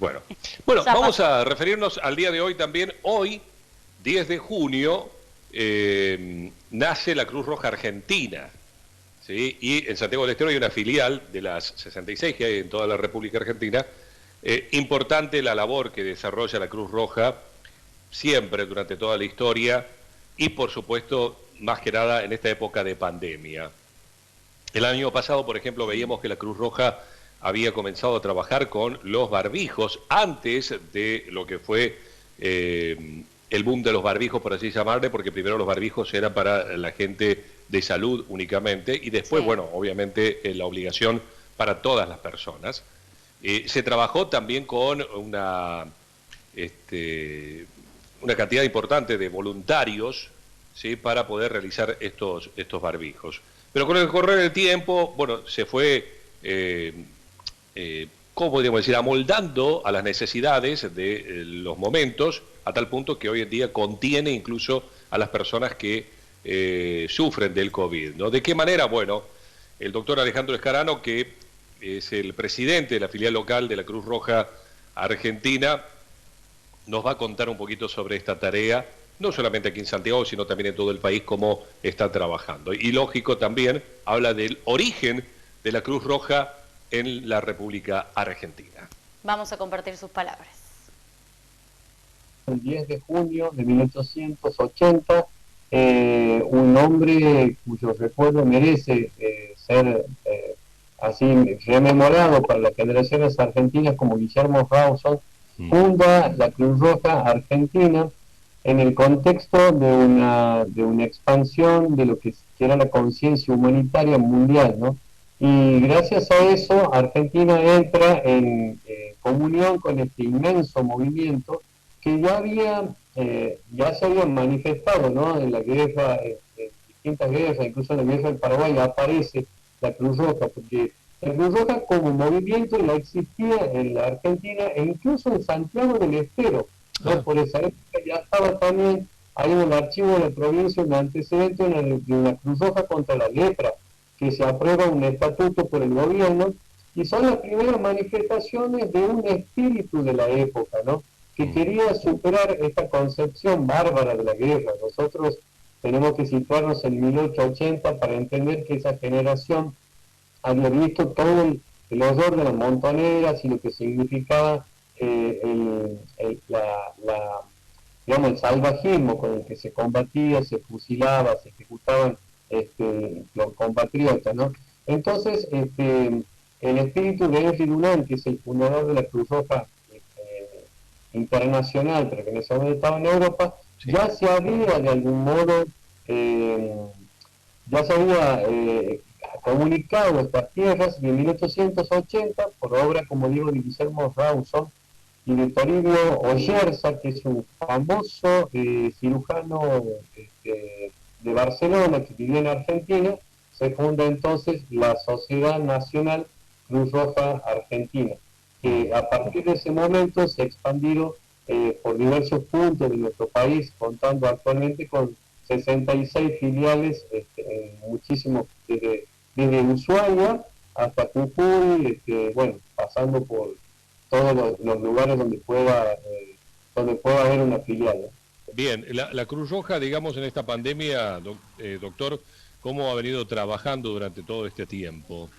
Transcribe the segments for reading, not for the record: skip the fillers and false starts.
Bueno, bueno, vamos a referirnos al día de hoy también. Hoy, 10 de junio, nace la Cruz Roja Argentina, ¿sí? Y en Santiago del Estero hay una filial de las 66 que hay en toda la República Argentina. Importante la labor que desarrolla la Cruz Roja siempre durante toda la historia y por supuesto más que nada en esta época de pandemia. El año pasado, por ejemplo, veíamos que la Cruz Roja había comenzado a trabajar con los barbijos antes de lo que fue el boom de los barbijos, por así llamarle, porque primero los barbijos eran para la gente de salud únicamente y después, bueno, obviamente la obligación para todas las personas. Se trabajó también con una cantidad importante de voluntarios, ¿sí?, para poder realizar estos barbijos. Pero con el correr del tiempo, bueno, se fue, ¿cómo podríamos decir?, amoldando a las necesidades de los momentos, a tal punto que hoy en día contiene incluso a las personas que sufren del COVID, ¿no? ¿De qué manera? Bueno, el doctor Alejandro Escarano, que es el presidente de la filial local de la Cruz Roja Argentina, nos va a contar un poquito sobre esta tarea, no solamente aquí en Santiago, sino también en todo el país, cómo está trabajando. Y lógico también habla del origen de la Cruz Roja en la República Argentina. Vamos a compartir sus palabras. El 10 de junio de 1880, un hombre cuyo recuerdo merece ser así rememorado para las generaciones argentinas como Guillermo Rawson, funda la Cruz Roja Argentina en el contexto de una expansión de lo que era la conciencia humanitaria mundial, ¿no? Y gracias a eso Argentina entra en comunión con este inmenso movimiento que ya se había manifestado, ¿no?, en la guerra, en distintas guerras, incluso en la guerra del Paraguay aparece la Cruz Roja, porque la Cruz Roja como movimiento ya existía en la Argentina e incluso en Santiago del Estero, ¿no? Por esa época ya estaba también ahí en el archivo de la provincia un antecedente de una Cruz Roja contra la lepra, que se aprueba un estatuto por el gobierno, y son las primeras manifestaciones de un espíritu de la época, ¿no?, que quería superar esta concepción bárbara de la guerra. Nosotros tenemos que situarnos en 1880 para entender que esa generación había visto todo el horror de las montoneras y lo que significaba el salvajismo con el que se combatía, se fusilaba, se ejecutaban los compatriotas, ¿no? Entonces, el espíritu de Henry Dunant, que es el fundador de la Cruz Roja internacional, pero que en ese momento estaba en Europa, ya se había de algún modo comunicado estas tierras, y en 1880, por obra, como digo, de Guillermo Rawson y de Toribio Oyerza, que es un famoso cirujano de Barcelona que vivía en Argentina, se funda entonces la Sociedad Nacional Cruz Roja Argentina, que a partir de ese momento se ha expandido por diversos puntos de nuestro país, contando actualmente con 66 filiales, muchísimos, desde Ushuaia hasta Jujuy, bueno, pasando por todos los lugares donde pueda haber una filial. Bien, la Cruz Roja, digamos, en esta pandemia, doctor, ¿cómo ha venido trabajando durante todo este tiempo?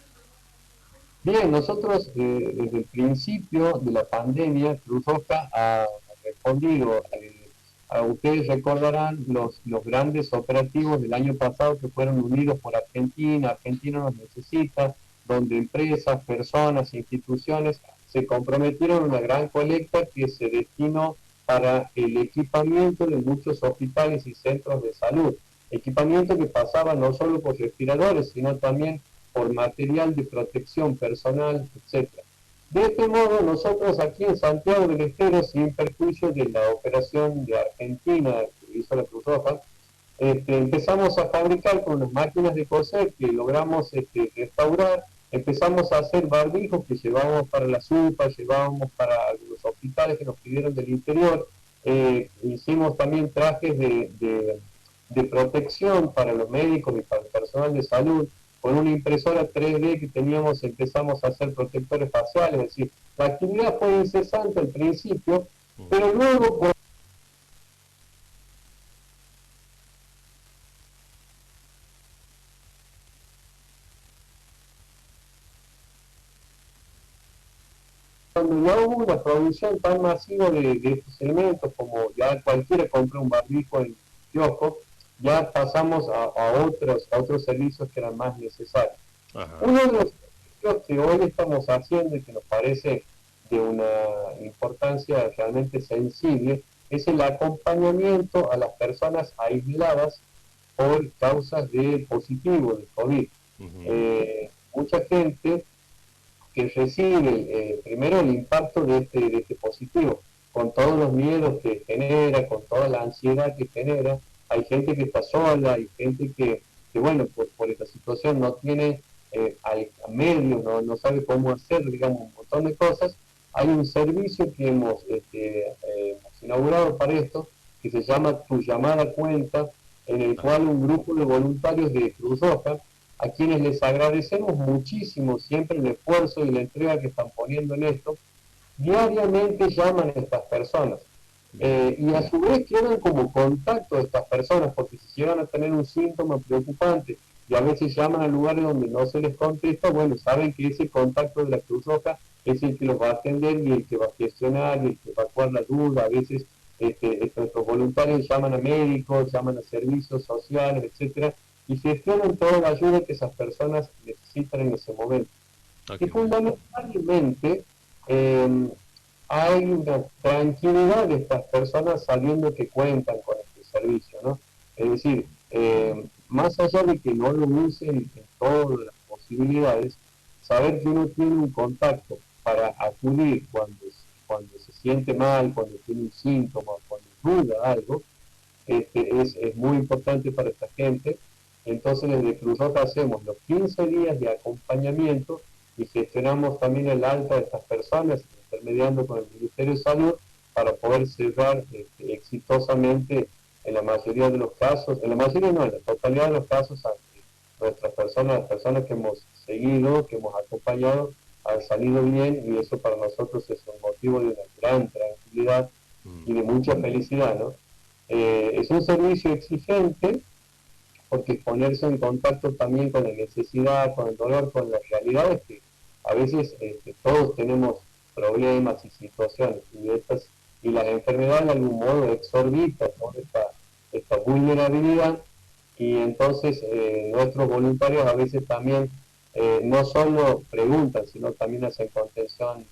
Bien, nosotros desde el principio de la pandemia, Cruz Roja ha respondido, ustedes recordarán los grandes operativos del año pasado que fueron unidos por Argentina, Argentina nos necesita, donde empresas, personas, instituciones se comprometieron a una gran colecta que se destinó para el equipamiento de muchos hospitales y centros de salud. Equipamiento que pasaba no solo por respiradores, sino también por material de protección personal, etc. De este modo, nosotros aquí en Santiago del Estero, sin perjuicio de la operación de Argentina que hizo la Cruz Roja, empezamos a fabricar con las máquinas de coser que logramos restaurar, empezamos a hacer barbijos que llevábamos para las UPA, llevábamos para algunos hospitales que nos pidieron del interior, hicimos también trajes de protección para los médicos y para el personal de salud. con una impresora 3D que teníamos, empezamos a hacer protectores faciales, es decir, la actividad fue incesante al principio, pero luego cuando ya hubo una producción tan masiva de estos elementos, como ya cualquiera compra un barbijo en kiosco, ya pasamos a otros servicios que eran más necesarios. Ajá. Uno de los servicios que hoy estamos haciendo y que nos parece de una importancia realmente sensible es el acompañamiento a las personas aisladas por causas de positivo, de COVID. Mucha gente que recibe primero el impacto de este positivo, con todos los miedos que genera, con toda la ansiedad que genera. Hay gente que está sola, hay gente que bueno, por esta situación no tiene al medio, no sabe cómo hacer, digamos, un montón de cosas. Hay un servicio que hemos inaugurado para esto, que se llama Tu Llamada Cuenta, en el cual un grupo de voluntarios de Cruz Roja, a quienes les agradecemos muchísimo siempre el esfuerzo y la entrega que están poniendo en esto, diariamente llaman a estas personas. Y a su vez quedan como contacto de estas personas, porque si llegan a tener un síntoma preocupante y a veces llaman a lugares donde no se les contesta, bueno, saben que ese contacto de la Cruz Roja es el que los va a atender y el que va a gestionar y el que va a evacuar la duda. A veces nuestros voluntarios llaman a médicos, llaman a servicios sociales, etcétera, y gestionan toda la ayuda que esas personas necesitan en ese momento. Y fundamentalmente hay una tranquilidad de estas personas sabiendo que cuentan con este servicio, ¿no? Es decir, más allá de que no lo usen en todas las posibilidades, saber que uno tiene un contacto para acudir cuando se siente mal, cuando tiene un síntoma, cuando duda algo, es muy importante para esta gente. Entonces desde Cruz Roja hacemos los 15 días de acompañamiento y gestionamos también el alta de estas personas, intermediando con el Ministerio de Salud para poder cerrar exitosamente en la mayoría de los casos, en la mayoría no, en la totalidad de los casos, nuestras personas, las personas que hemos seguido, que hemos acompañado, han salido bien, y eso para nosotros es un motivo de una gran tranquilidad y de mucha felicidad, ¿no? Es un servicio exigente, porque ponerse en contacto también con la necesidad, con el dolor, con las realidades que a veces todos tenemos problemas y situaciones, y las enfermedades de algún modo exorbitan toda esta vulnerabilidad, y entonces nuestros voluntarios a veces también no solo preguntan, sino también hacen contención,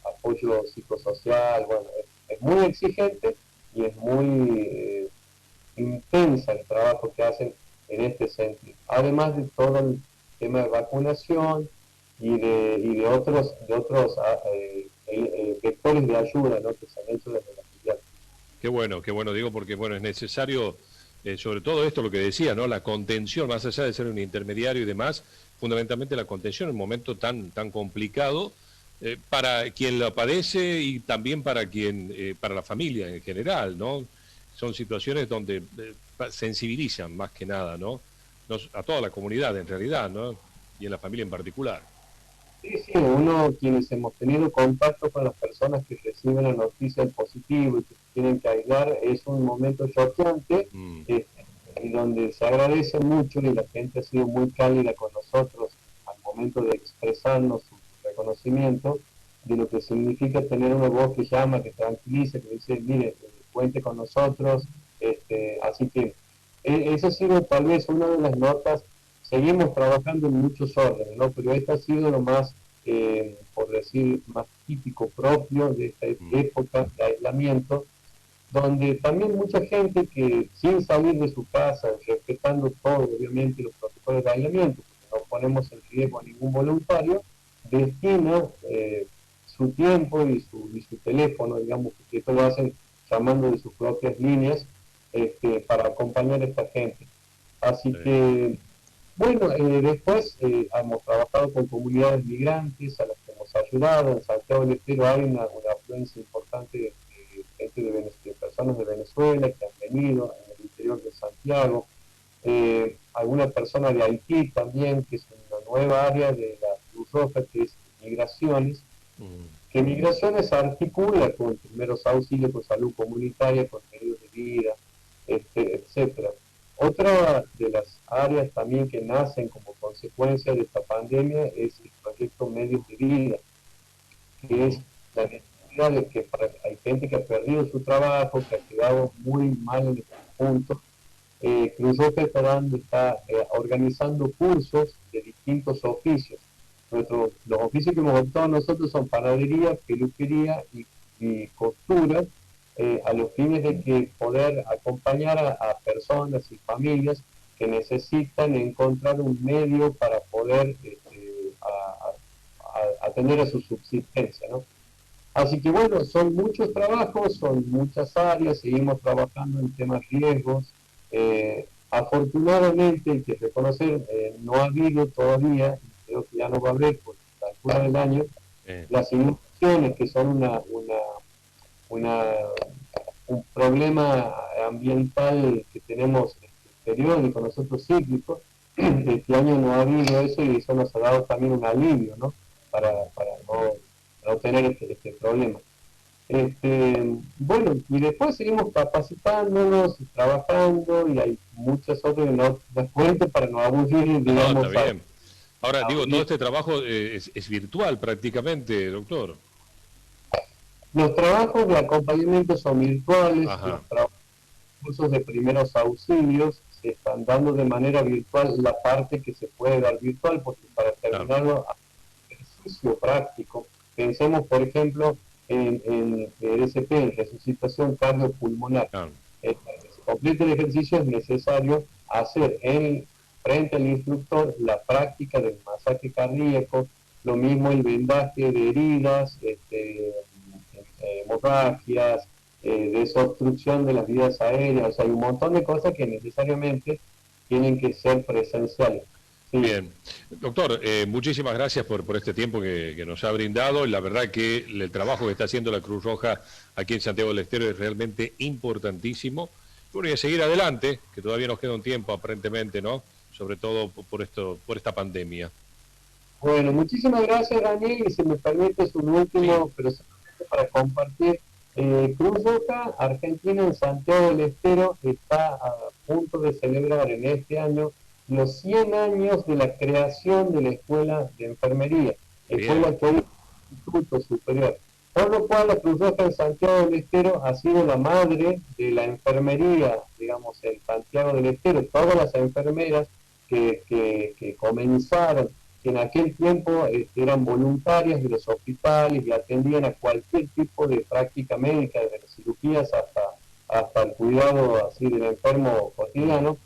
apoyo psicosocial. Bueno, es muy exigente y es muy intensa el trabajo que hacen en este sentido, además de todo el tema de vacunación y de otros vectores de ayuda, ¿no?, que se han hecho desde la filial. Qué bueno, digo, porque bueno, es necesario, sobre todo esto, lo que decía, ¿no?, la contención, más allá de ser un intermediario y demás, fundamentalmente la contención en un momento tan complicado, para quien lo padece y también para para la familia en general, ¿no? Son situaciones donde sensibilizan más que nada, ¿no? A toda la comunidad en realidad, ¿no? Y en la familia en particular. Sí, sí, quienes hemos tenido contacto con las personas que reciben la noticia del positivo y que tienen que aislar, es un momento choqueante, y donde se agradece mucho, y la gente ha sido muy cálida con nosotros al momento de expresarnos su reconocimiento de lo que significa tener una voz que llama, que tranquiliza, que dice, mire, cuente con nosotros. Así que esa ha sido tal vez una de las notas. Seguimos trabajando en muchos órdenes, ¿no? Pero este ha sido lo más, por decir, más típico propio de esta época de aislamiento, donde también mucha gente que, sin salir de su casa, respetando todo, obviamente, los protocolos de aislamiento, porque no ponemos en riesgo a ningún voluntario, destina su tiempo y su teléfono, digamos, que esto lo hacen llamando de sus propias líneas, para acompañar a esta gente. Así que, bueno, después hemos trabajado con comunidades migrantes a las que hemos ayudado. En Santiago del Estero hay una afluencia importante de gente de personas de Venezuela que han venido en el interior de Santiago. alguna persona de Haití también, que es una nueva área de la Cruz Roja, que es migraciones, que migraciones articula con primeros auxilios, con salud comunitaria, con medios de vida, etcétera. Otra de las áreas también que nacen como consecuencia de esta pandemia es el proyecto Medios de Vida, que es la necesidad de que hay gente que ha perdido su trabajo, que ha quedado muy mal en este punto. Cruz Roja está organizando cursos de distintos oficios. Los oficios que hemos optado nosotros son panadería, peluquería y costura, a los fines de que poder acompañar a personas y familias que necesitan encontrar un medio para poder atender a su subsistencia, ¿no? Así que bueno, son muchos trabajos, son muchas áreas, seguimos trabajando en temas riesgos. Afortunadamente, hay que reconocer, no ha habido todavía, creo que ya no va a haber por la altura del año, las inundaciones que son un problema ambiental que tenemos periódico, nosotros cíclicos. Este año no ha habido eso y eso nos ha dado también un alivio, ¿no? Para no tener este problema. Bueno, y después seguimos capacitándonos, trabajando, y hay muchas otras, no las cuento para no aburrir, digamos. No, está bien. Ahora, digo, todo este trabajo es virtual prácticamente, doctor. Los trabajos de acompañamiento son virtuales, los cursos de primeros auxilios se están dando de manera virtual, la parte que se puede dar virtual, porque para terminarlo, ejercicio práctico. Pensemos, por ejemplo, en RCP, en resucitación cardiopulmonar. Para que se complete el ejercicio es necesario hacer frente al instructor la práctica del masaje cardíaco, lo mismo el vendaje de heridas, hemorragias, desobstrucción de las vías aéreas, o sea, hay un montón de cosas que necesariamente tienen que ser presenciales. Sí. Bien. Doctor, muchísimas gracias por este tiempo que nos ha brindado. La verdad que el trabajo que está haciendo la Cruz Roja aquí en Santiago del Estero es realmente importantísimo. Bueno, y a seguir adelante, que todavía nos queda un tiempo aparentemente, ¿no? Sobre todo por esta pandemia. Bueno, muchísimas gracias, Daniel, y si me permite un último, pero solamente para compartir. Cruz Roja Argentina en Santiago del Estero está a punto de celebrar en este año los 100 años de la creación de la Escuela de Enfermería, escuela que hoy es Instituto Superior. Por lo cual la Cruz Roja en Santiago del Estero ha sido la madre de la enfermería, digamos, en Santiago del Estero. Todas las enfermeras que comenzaron, que en aquel tiempo eran voluntarias de los hospitales y atendían a cualquier tipo de práctica médica, desde las cirugías hasta el cuidado así del enfermo cotidiano.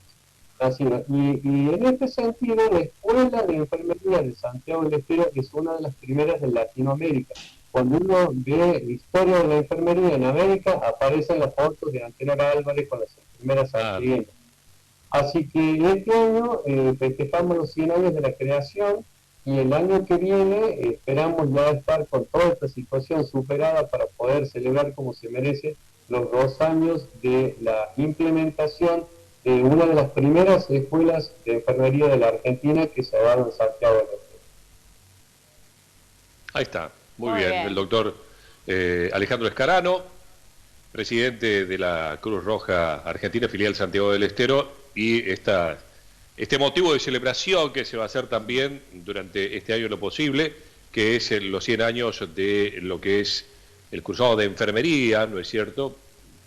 Así, y en este sentido, la Escuela de Enfermería de Santiago del Estero es una de las primeras de Latinoamérica. Cuando uno ve la historia de la enfermería en América, aparecen las fotos de Antenor Álvarez con las enfermeras argentinas. Así que este año festejamos los 100 años de la creación y el año que viene esperamos ya estar con toda esta situación superada para poder celebrar como se merece los 2 años de la implementación de una de las primeras escuelas de enfermería de la Argentina que se ha dado en Santiago del Estero. Ahí está, muy bien. El doctor Alejandro Escarano, presidente de la Cruz Roja Argentina, filial Santiago del Estero, y este motivo de celebración que se va a hacer también durante este año lo posible, que es los 100 años de lo que es el cursado de enfermería, ¿no es cierto?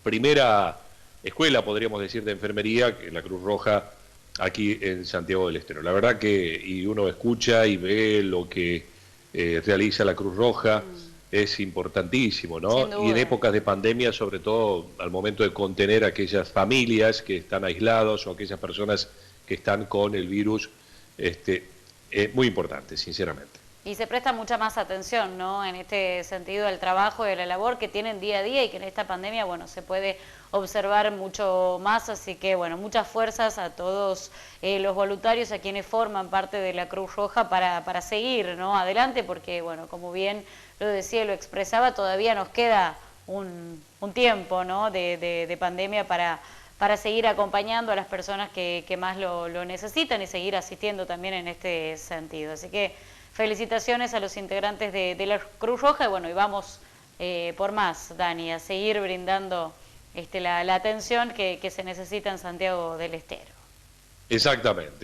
Primera escuela, podríamos decir, de enfermería en la Cruz Roja aquí en Santiago del Estero. La verdad que y uno escucha y ve lo que realiza la Cruz Roja, es importantísimo, ¿no? Y en épocas de pandemia, sobre todo al momento de contener a aquellas familias que están aislados o aquellas personas que están con el virus, es muy importante, sinceramente. Y se presta mucha más atención, ¿no? En este sentido, al trabajo y a la labor que tienen día a día y que en esta pandemia, bueno, se puede observar mucho más. Así que, bueno, muchas fuerzas a todos los voluntarios, a quienes forman parte de la Cruz Roja para seguir, ¿no? Adelante, porque, bueno, como bien lo decía y lo expresaba, todavía nos queda un tiempo, ¿no? de pandemia para para seguir acompañando a las personas que más lo necesitan y seguir asistiendo también en este sentido. Así que felicitaciones a los integrantes de la Cruz Roja y bueno, y vamos por más, Dani, a seguir brindando la atención que se necesita en Santiago del Estero. Exactamente.